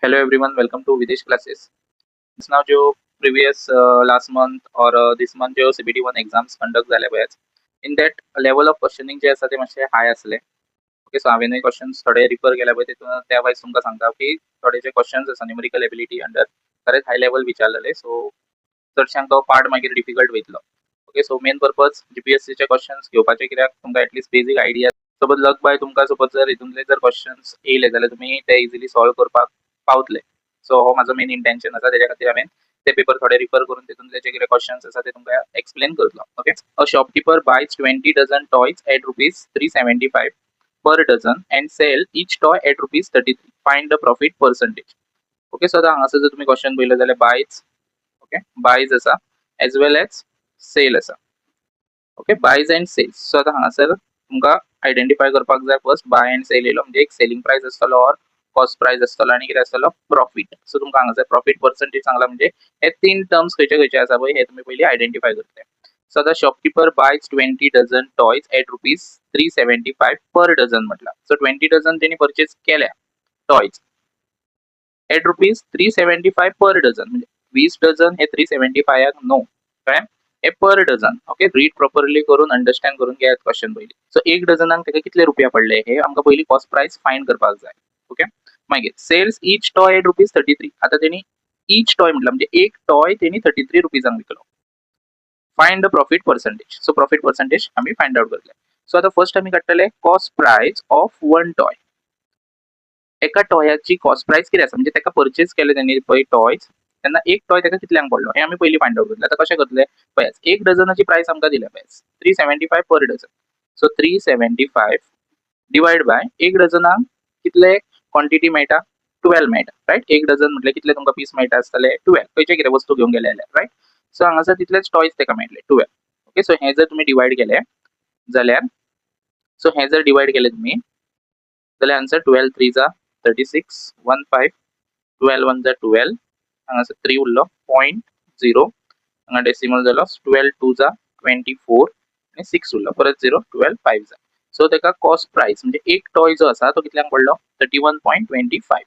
Hello everyone, welcome to Videsh classes. Now जो previous last month or this month जो CBT1 exams conduct झाले पळय, in that level of questioning जे आसा ते मातशे हाय असले. ओके, सो हांवें क्वेश्चन्स थोडे रिफर केल्या पळय तितून त्या वायज तुमकां सांगता की थोडे जे क्वेश्चन्स आसा न्यूमेरिकल एबिलिटी अंडर खरेंच हाय लेवल विचारलेले. सो चडशांक तो पार्ट मागीर डिफिकल्ट वयतलो. Okay, so main purpose GPSC चे क्वेश्चन्स घेवपाचे कित्याक तुमकां एटलीस्ट बेसिक आयडिया सपोज लक बाय तुमकां सपोज जर हितूंतले जर क्वेश्चन्स येयले जाल्यार तुमी ते इजिली सॉल्व करपाक पावतले. सो हो माझो मेन इंटेंशन आसा, त्याच्या खातीर हांवें ते पेपर थोडे रिफर करून तितूंतले जे कितें क्वेश्चन्स आसा ते तुमकां एक्सप्लेन करतलो. Okay, a shopkeeper buys 20 dozen toys at ₹375 per dozen and sell each toy at ₹33. Find the profit percentage. Okay, so आतां हांगासर जर तुमी क्वेश्चन पळयलो जाल्यार बायज, ओके, बायज आसा एज वेल एज सेल आसा. Okay, buys and sales. So आतां हांगासर तुमकां आयडेंटिफाय करपाक जाय फर्स्ट बाय एंड सेल येयलो म्हणजे एक सेलिंग प्राइस आसतलो और कॉस्ट प्राइस आसतलो आनी कितें आसतलो प्रॉफिट. सो तुमकां हांगासर प्रॉफिट पर्सेंटेज सांगला म्हणजे हे तीन टर्म्स खंयचे खंयचे आसा पळय हे तुमी पयली आयडेंटिफाय करतले. सो आतां shopkeeper buys 20 dozen toys at ₹375 per dozen म्हटला. सो 20 डझन तेणी परचेज केल्या टॉयज एट ₹375 पर डझन म्हणजे 20 डझन हे 375 नो कळ्ळें, हे per dozen. Okay, read properly करून अंडरस्टँड करून घेयात क्वेश्चन पयली. सो एक डझनाक तेका कितले रुपया पडले हे आमकां पयली कॉस्ट प्राइस फायंड करपाक जाय. ओके, मागीर सेल्स ईच टॉय एट ₹33. आता तेणी ईच टॉय म्हटलं म्हणजे एक टॉय तेणी ₹33 विकलो. Find the profit percentage. So profit percentage आम्ही फाइंड आउट करतले. सो आता फर्स्ट आम्ही काडटले cost price of one toy. एका टॉयाची कॉस्ट प्राइस किती आसा म्हणजे तेका परचेज केले त्यांनी पळय टॉयज तेन्ना एक टॉय तेका कितल्यांक पडलो हे आम्ही पयली फाइंड आउट करतले. आता कशें करतले पळयात, एक डझनाची प्राइस आमकां दिल्या पळयात 375 per dozen. So 375 divide by एक डझनाक कितले क्वांटिटी मेळटा 12 मेळटा, राइट. एक डझन म्हटल्यार कितले तुमकां पीस मेळटा आसतले 12. खंयचे कितें वस्तू घेवंक गेले जाल्यार, राइट. सो हांगासर तितलेच टॉयज तेका मेळटले 12. ओके, सो हे जर तुमी डिवाइड केले जाल्यार सो हे जर डिवाइड केले तुमी जाल्यार आन्सर 12 3 जा 36 15 12 1 जा 12 हांगासर 3 उरलो 0.0 हांगा डेसिमल जालो 12 2 जा 24 आणि 6 उरलो परत 0 12 5 जा. सो तेका कॉस्ट प्राइस म्हणजे एक टॉय जो आसा तो कितल्यांक पडलो 31.25.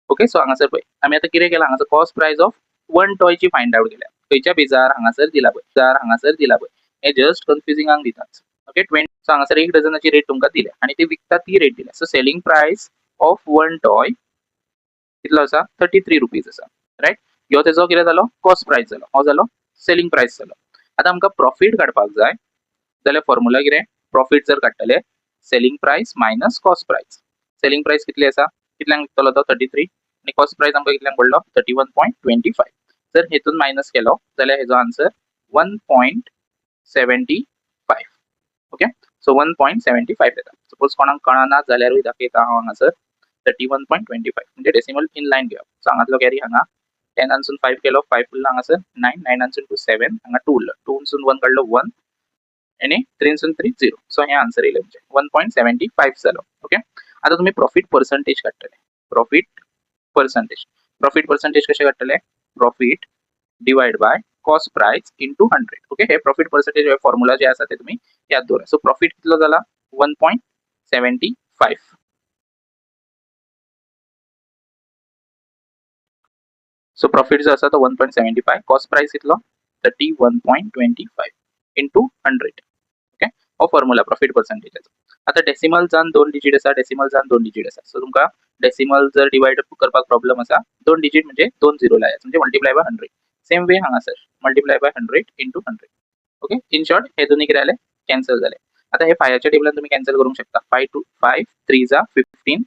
ओके, सो हांगासर पळय आमी आतां कितें केलां हांगासर cost price of one toy ची फाइंड आउट केल्या. खंयच्या बेजार हांगासर दिला पळय, बेजार हांगासर दिला पळय, हे जस्ट कन्फ्युजिंगाक दितात. ओके, 20. सो हांगासर एक डझनाची रेट तुमकां दिल्या आणि ते विकता ती रेट दिल्या. So selling price of one toy कितलो आसा ₹33 आसा, राइट. ह्यो तेजो कितें जालो कॉस्ट प्राइस जालो, हो जालो सेलिंग प्राइस जालो. आता आमकां प्रॉफिट काडपाक जाय जाल्यार फॉर्म्युला कितें, प्रॉफिट जर काडटले selling price minus cost price. Selling price कितली आसा कितल्यांक विकतलो तो 33 आणि कॉस्ट प्राइस आमकां कितल्यांक पडलो 31.25. जर हेतून मायनस केलो जाल्यार हेजो आन्सर 1.75. ओके, सो 1.75 येता. सपोज कोणाक कळना जाल्यारूय दाखयता हांव हांगासर 31.25 म्हणजे डेसिमल इन लाइन घेवप. सो हांगातलो कॅरी हांगा 10 आनसून 5 केलो 5 उरलो हांगासर 9 9 आनसून 2 7 हांगा 2 उरलो 2 आनसून 1 काडलो 1 आणि 3 आनसून 3 0. सो हे आन्सर येयले म्हणजे 1.75 जालो. ओके, आता तुम्ही प्रॉफिट पर्सेंटेज काडटले. प्रॉफिट पर्सेंटेज कशे काडटले, profit divide by cost price into 100. Okay, हे प्रॉफिट पर्सेंटेज फॉर्म्युला जे आसा ते तुम्ही याद दवरा. सो प्रॉफिट कितलो जाला 1.75. सो प्रॉफिट जो आसा तो 1.75, कॉस्ट प्राइस कितलो 31.25 इंटू 100. ओके, हो फॉर्म्युला प्रॉफिट पर्सेंटेजाचो. आता डेसिमल जान 2 डिजिट आसा, डेसिमल जान 2 डिजिट आसा. सो तुमकां डेसिमल जर डिवाइड करपाक प्रॉब्लेम आसा 2 डिजिट म्हणजे 2 झिरो लायात म्हणजे मल्टिप्लाय बाय 100. सेम वे हांगासर multiply by 100 into 100. Okay, in short हे दोन्ही कितें जाले कॅन्सल जाले. आता हे 5 च्या टेबलान तुम्ही कॅन्सल करूंक शकता. 5 3 जा 15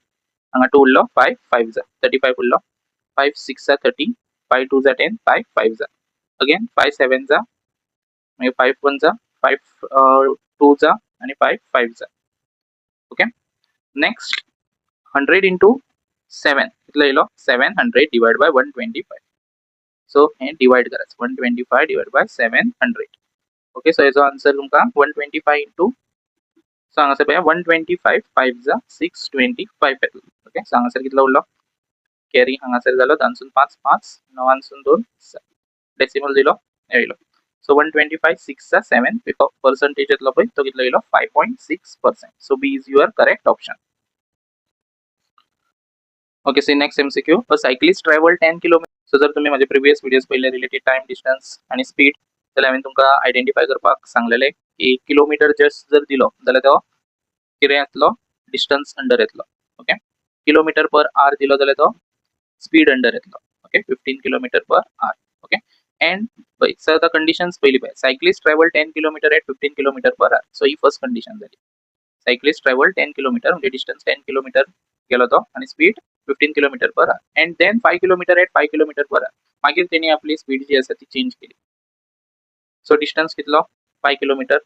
हांगा 2 उरलो 5 5 जा 35 उरलो 5 6 जा 30 5 2 जा 10 5 5 जा अगेन 5 7 जा मागीर 5 1 जा 5 2 जा आणि 5 5 जा. ओके, नेक्स्ट 100 इंटू 7 कितलो येयलो 700 डिवाइड बाय 125. सो हे डिवाइड करायचं 125 डिवाइड बाय 700. ओके, सो हेजो आन्सर तुमकां 125 इंटू सो हांगासर पळया 125 5 जा 625 येतलो. ओके, सो हांगासर कितलो उरलो कॅरी हांगासर जालो 10 5 5 9 2 डेसिमल दिलो येयलो. सो 125 6 जा 7 पर्सेंटेज येतलो पळय तो कितलो येयलो 5.6%. So B is your correct option. Okay, see next MCQ. A cyclist travel 10 kilometre. So जर तुम्ही माझे प्रिवियस व्हिडिओज पहिले रिलेटेड टाइम, डिस्टन्स आणि स्पीड, जाल्यार हांवें तुमकां आयडेंटिफाय करपाक सांगलेले की किलोमीटर जस्ट जर दिलो जाल्यार तो कितें येतलो, डिस्टन्स अंडर येतलो. ओके, किलोमीटर पर आवर दिलो जाल्यार तो स्पीड अंडर येतलो. Okay, 15 kilometre per hour. Okay, and पळय सर आतां कंडिशन्स पयली पळय, cyclist travel 10 kilometre at 15 kilometre per hour. So ही फर्स्ट कंडिशन जाली. सायक्लिस्ट ट्रॅव्हल 10 किलोमीटर म्हणजे डिस्टन्स 10 किलोमीटर गेलो तो आणि speed 15 kilometre per hour. And then 5 kilometre at 5 kilometre per hour. मागीर तेणी आपली स्पीड जी आसा ती चेंज केली. सो डिस्टन्स कितलो, 5 किलोमीटर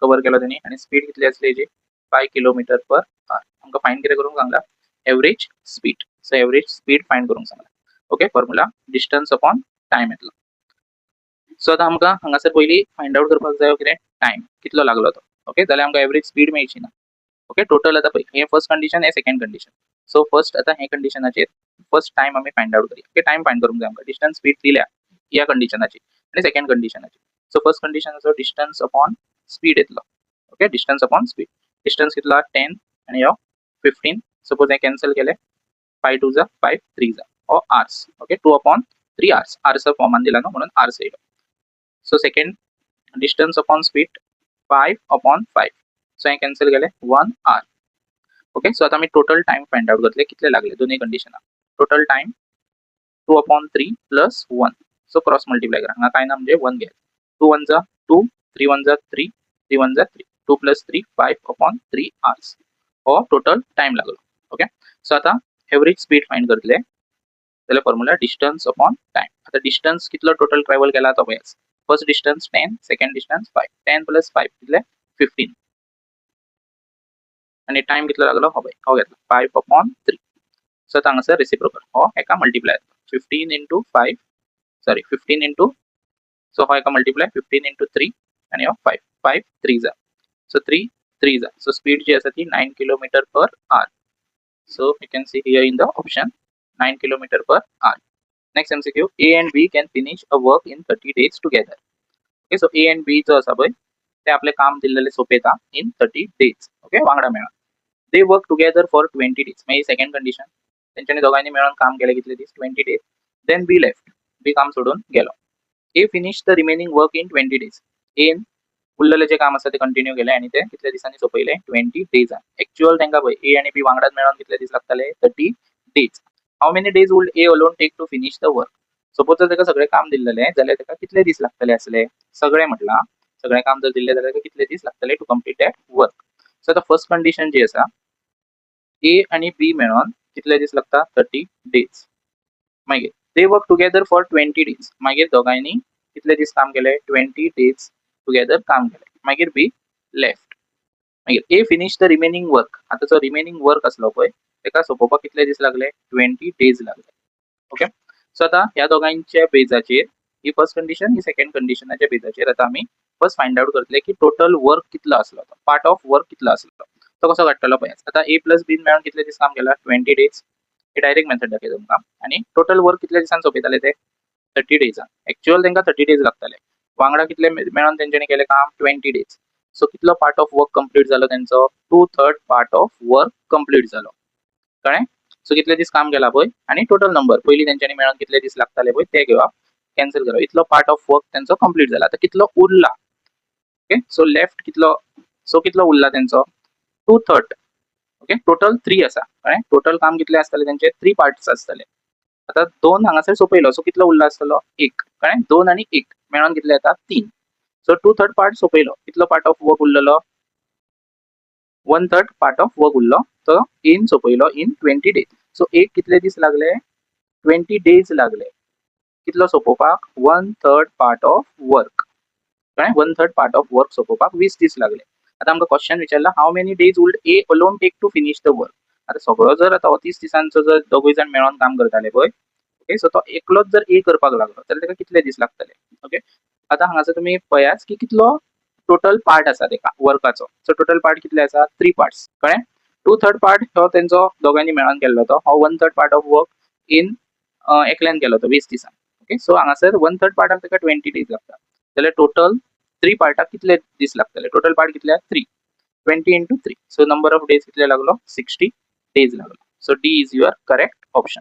कवर केलो तेणी आणि स्पीड कितली आसली हेजी, 5 किलोमीटर पर आवर. आमकां फायंड कितें करूंक सांगला, average speed. So average speed find करूंक सांगला. Okay, formula distance upon time येतलो. सो आतां आमकां हांगासर पयली फायंड आउट करपाक जायो कितें, टायम कितलो लागलो तो. ओके, जाल्यार आमकां एवरेज स्पीड मेळची ना. ओके, टोटल आतां पळय हे फर्स्ट कंडिशन, हे सेकंड कंडिशन. सो फर्स्ट आतां हे कंडिशनाचेर फर्स्ट टायम आमी फायंड आउट करूया. ओके, टायम फायंड करूंक जाय आमकां. डिस्टन्स स्पीड दिल्या ह्या कंडिशनाची आणि सेकंड कंडिशनाची. सो फर्स्ट कंडिशनाचो डिस्टन्स अपॉन स्पीड येतलो. Okay, distance upon speed. Distance कितलो 10 आणि हो 15. सपोज हे कॅन्सल केले, 5 2 जा 5 3 जा और hours. Okay, 2 upon 3 hours. Hours फॉर्मान दिला न्हू म्हणून आवर्स येयलो. So second distance upon speed 5 upon 5. So हे कॅन्सल केले 1 आवर. ओके, सो आता आम्ही टोटल टाइम फाइंड आउट करतले कितले लागले दोन्ही कंडिशनाक. Total time 2 upon 3 plus 1. So cross multiply करा, हांगा काय ना म्हणजे 1 घ्या. 2 1 जा 2, 3 1 जा 3, 3 1 जा 3, 2 प्लस 3 5 अपॉन 3 आवर्स हो टोटल टाइम लागलो. ओके, सो आता एवरेज स्पीड फाइंड करतले जाल्यार फॉर्म्युला डिस्टन्स अपॉन टाइम. आता डिस्टन्स कितलो टोटल ट्रॅव्हल केला तो पळयात. First distance 10, second distance 5. 10 plus 5 कितले 15 आणि टाइम कितलो लागलो हो पळय, हो घेतला 5 अपॉन 3. सो आता हांगासर रेसिप्रोकल हो हेका multiply 15 into 5, sorry 15 into, so हो हेका मल्टिप्लाय 15 इंटू 3 आणि हो 5 5 3 जा, सो 3 3 जा. सो स्पीड जी आसा ती 9 kilometre per hour. So you can see here in the option 9 kilometre per our. Next MCQ, A and B can finish a work in 30 days together. Okay, so A and B जो आसा पळय ते आपले काम दिल्लेले सोंपयता in 30 days. Okay, वांगडा मेळून. They work together for 20 days. मागीर सेकंड कंडिशन, तेंच्यांनी दोगांनी मेळून काम केले कितले दीस, 20 days. Then B left, B काम सोडून गेलो. A finish the remaining work in 20 days. एन उरलेले जे काम आसा ते कंटिन्यू केले आणि ते कितले दिसांनी सोंपयले, 20 days. एक्चुअल तांकां पळय ए आणि बी वांगडाच मेळून कितले दीस लागतले, 30 days. How many days would A alone take to finish the work. Suppose जर ताका सगळे काम दिल्लेले जाल्यार ताका कितले दीस लागतले आसले, सगळे म्हटला सगळे काम जर दिल्ले जाल्यार कितले दीस लागतले to complete that work. So आता फर्स्ट कंडिशन जी आसा, ए आणि बी मेळून कितले दीस लागता, 30 days. मागीर दे वर्क टुगेदर फॉर 20 days. मागीर दोगांनी कितले दीस काम केले, 20 days टुगेदर काम केले. मागीर बी लेफ्ट. मागीर ए फिनिश द रिमेनिंग वर्क. आता जो रिमेनिंग वर्क असलो पळय तेका सोंपोवपाक कितले दीस लागले, 20 days लागले. ओके, सो आता ह्या दोगांच्या बेजाचेर, ही फर्स्ट कंडिशन ही सेकंड कंडिशनाच्या बेजाचेर आता आम्ही फर्स्ट फाइंड आउट करतले की टोटल वर्क कितलो असलो, पार्ट ऑफ वर्क कितलो असलो तो कसो काडटलो पळयात. आता ए प्लस बी मेळून कितले दीस काम केला, 20 days. हे डायरेक्ट मेथड दाखयता तुमकां. आणि टोटल वर्क कितले दिसान सोंपयताले ते, 30 days. एक्चुअल तांकां 30 days लागताले. वांगडा कितले मेळून तेंच्यांनी केले काम, 20 days. सो कितलो पार्ट ऑफ वर्क कंप्लीट जालो तेंचो, 2/3 पार्ट ऑफ वर्क कंप्लीट जालो. कळ्ळें. सो कितले दीस काम केला पळय आणि टोटल नंबर पयलीं तेंच्यांनी मेळून कितले दीस लागताले पळय ते घेवप, कॅन्सल करप. इतलो पार्ट ऑफ वर्क तेंचो कंप्लीट जाला. आता कितलो उरला. ओके, सो लेफ्ट कितलो, सो कितलो उरला तेंचो, 2/3. ओके, टोटल 3 आसा. कळ्ळें. टोटल काम कितले आसतले तेंचे 3 पार्ट्स आसतले. आता 2 हांगासर सोंपयलो, सो कितलो उरला आसतलो, 1. कळ्ळें. 2 आणि 1 मेळून कितले येता, 3. सो 2/3 पार्ट सोंपयलो. कितलो पार्ट ऑफ वर्क उरलेलो, 1/3 पार्ट ऑफ वर्क उरलो. तो इन सोंपयलो इन 20 days. सो एक कितले दीस लागले, 20 days लागले. कितलो सोंपोवपाक, 1/3 पार्ट ऑफ वर्क. कळ्ळें. 1/3 पार्ट ऑफ वर्क सोंपोवपाक 20 दीस लागले. आता आमकां क्वेश्चन विचारला, how many days would A alone take to finish the work. आता सगळो जर आता 30 दिसांचो जर दोगूय जाण मेळून काम करताले पळय, ओके, सो तो एकलोच जर ए करपाक लागलो जाल्यार ताका कितले दीस लागतले. ओके, आता हांगासर तुमी पळयात की कितलो टोटल पार्ट आसा तेका वर्काचो. सो टोटल पार्ट कितले आसा, 3 पार्ट्स. कळ्ळें. 2/3 पार्ट हो तेंचो दोगांनी मेळून केल्लो तो, हो 1/3 पार्ट ऑफ वर्क इन एकल्यान केलो तो 20 दिसान. ओके, सो हांगासर 1/3 पार्टाक ताका 20 days लागता. जाल्यार टोटल 3 पार्टाक कितले दीस लागतले, टोटल पार्ट कितले, 3. 20 into 3. So number of days कितले लागलो, 60 days लागलो. So D is your correct option.